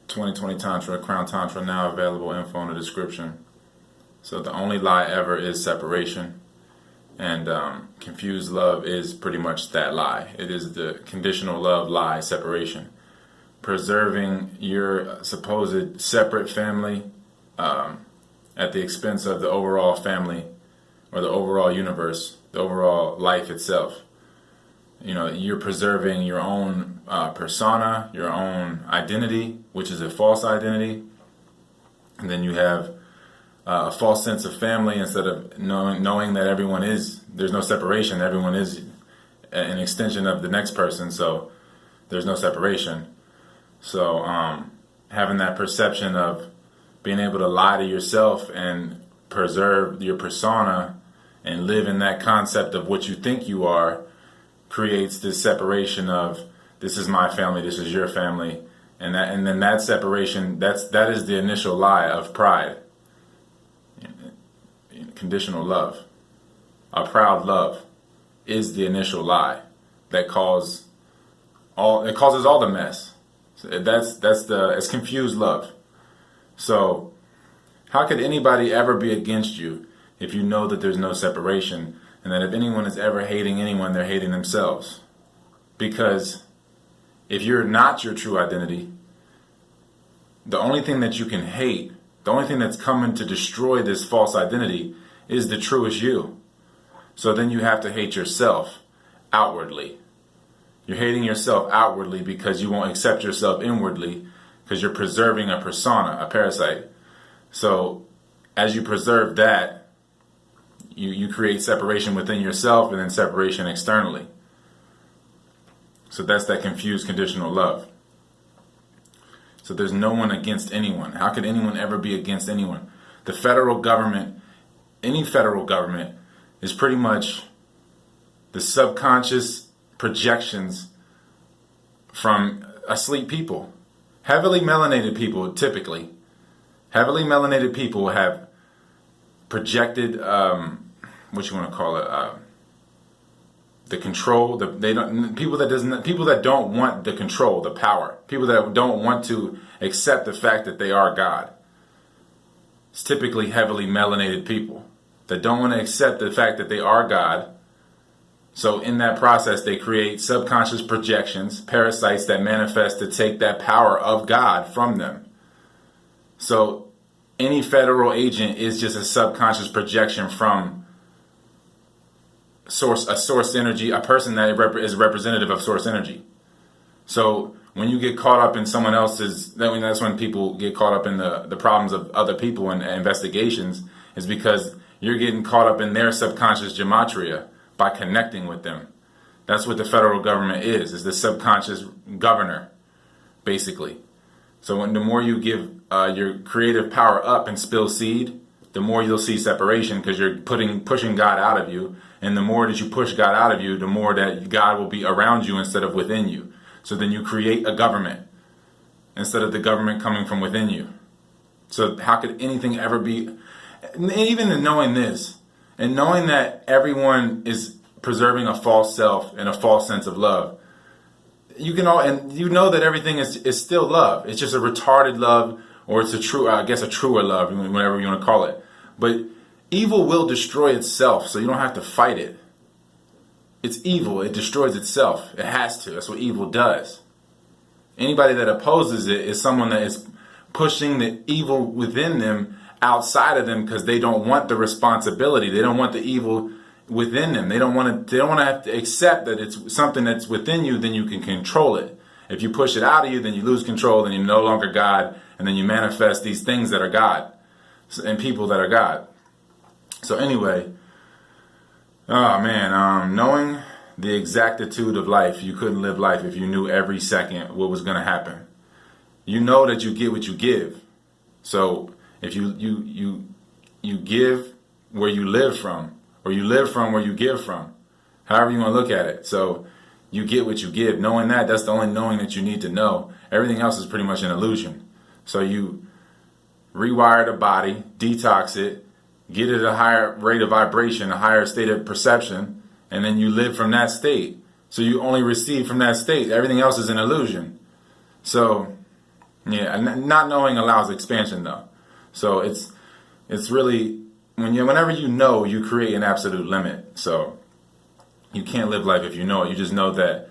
2020 Tantra, Crown Tantra, now available, info in the description. So the only lie ever is separation. And confused love is pretty much that lie. It is the conditional love lie, separation. Preserving your supposed separate family at the expense of the overall family or the overall universe, the overall life itself. You know, you're preserving your own persona, your own identity, which is a false identity. And then you have a false sense of family instead of knowing that everyone is, there's no separation. Everyone is an extension of the next person, so there's no separation. So having that perception of being able to lie to yourself and preserve your persona and live in that concept of what you think you are creates this separation of this is my family, this is your family, and then that separation, that is the initial lie of pride. Conditional love, a proud love, is the initial lie that causes all the mess. So it's confused love. So how could anybody ever be against you if you know that there's no separation, and that if anyone is ever hating anyone, they're hating themselves? Because if you're not your true identity, the only thing that you can hate, the only thing that's coming to destroy this false identity is the truest you. So then you have to hate yourself outwardly. You're hating yourself outwardly because you won't accept yourself inwardly, because you're preserving a persona, a parasite. So as you preserve that, you create separation within yourself and then separation externally. So that's that confused conditional love. So there's no one against anyone. How could anyone ever be against anyone? The federal government, any federal government, is pretty much the subconscious projections from asleep people. Heavily melanated people, typically. Heavily melanated people have projected, what you want to call it, the control. People that don't want the control, the power. People that don't want to accept the fact that they are God. It's typically heavily melanated people that don't want to accept the fact that they are God. So in that process, they create subconscious projections, parasites that manifest to take that power of God from them. So any federal agent is just a subconscious projection from a source energy, a person that is representative of source energy. So when you get caught up in someone else's, that's when people get caught up in the problems of other people and investigations, is because you're getting caught up in their subconscious gematria by connecting with them. That's what the federal government is the subconscious governor, basically. So the more you give your creative power up and spill seed, the more you'll see separation, because you're pushing God out of you. And the more that you push God out of you, the more that God will be around you instead of within you. So then you create a government instead of the government coming from within you. So how could anything ever be, even in knowing this, and knowing that everyone is preserving a false self and a false sense of love, you know that everything is still love. It's just a retarded love, or it's a truer love, whatever you want to call it. But evil will destroy itself, so you don't have to fight it. It's evil. It destroys itself. It has to. That's what evil does. Anybody that opposes it is someone that is pushing the evil within them outside of them, because they don't want the responsibility. They don't want the evil within them. They don't want to have to accept that it's something that's within you, then you can control it. If you push it out of you, then you lose control, then you're no longer God, and then you manifest these things that are God and people that are God. So anyway, knowing the exactitude of life, you couldn't live life if you knew every second what was going to happen. You know that you get what you give. So if you give where you live from, or you live from where you give from, however you want to look at it. So you get what you give. Knowing that's the only knowing that you need to know. Everything else is pretty much an illusion. So you rewire the body, detox it, get it a higher rate of vibration, a higher state of perception, and then you live from that state. So you only receive from that state. Everything else is an illusion. So Yeah, and not knowing allows expansion though. So it's really whenever you know, you create an absolute limit. So you can't live life if you know it. You just know that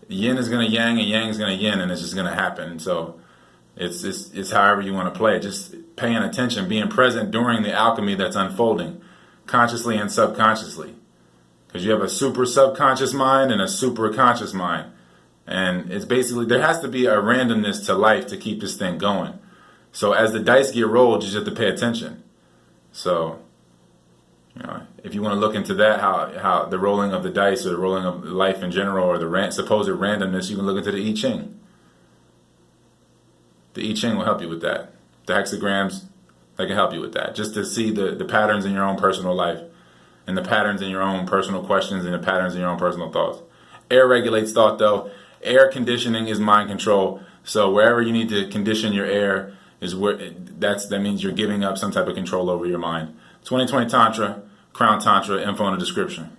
yin is gonna yang and yang is gonna yin, and it's just gonna happen. So it's however you want to play it. Just paying attention, being present during the alchemy that's unfolding, consciously and subconsciously. Because you have a super subconscious mind and a super conscious mind. And it's basically, there has to be a randomness to life to keep this thing going. So as the dice get rolled, you just have to pay attention. So, if you want to look into that, how the rolling of the dice or the rolling of life in general or the supposed randomness, you can look into the I Ching. The I Ching will help you with that. The hexagrams, they can help you with that. Just to see the patterns in your own personal life and the patterns in your own personal questions and the patterns in your own personal thoughts. Air regulates thought though. Air conditioning is mind control. So wherever you need to condition your air is where that means you're giving up some type of control over your mind. 2020 Tantra, Crown Tantra, info in the description.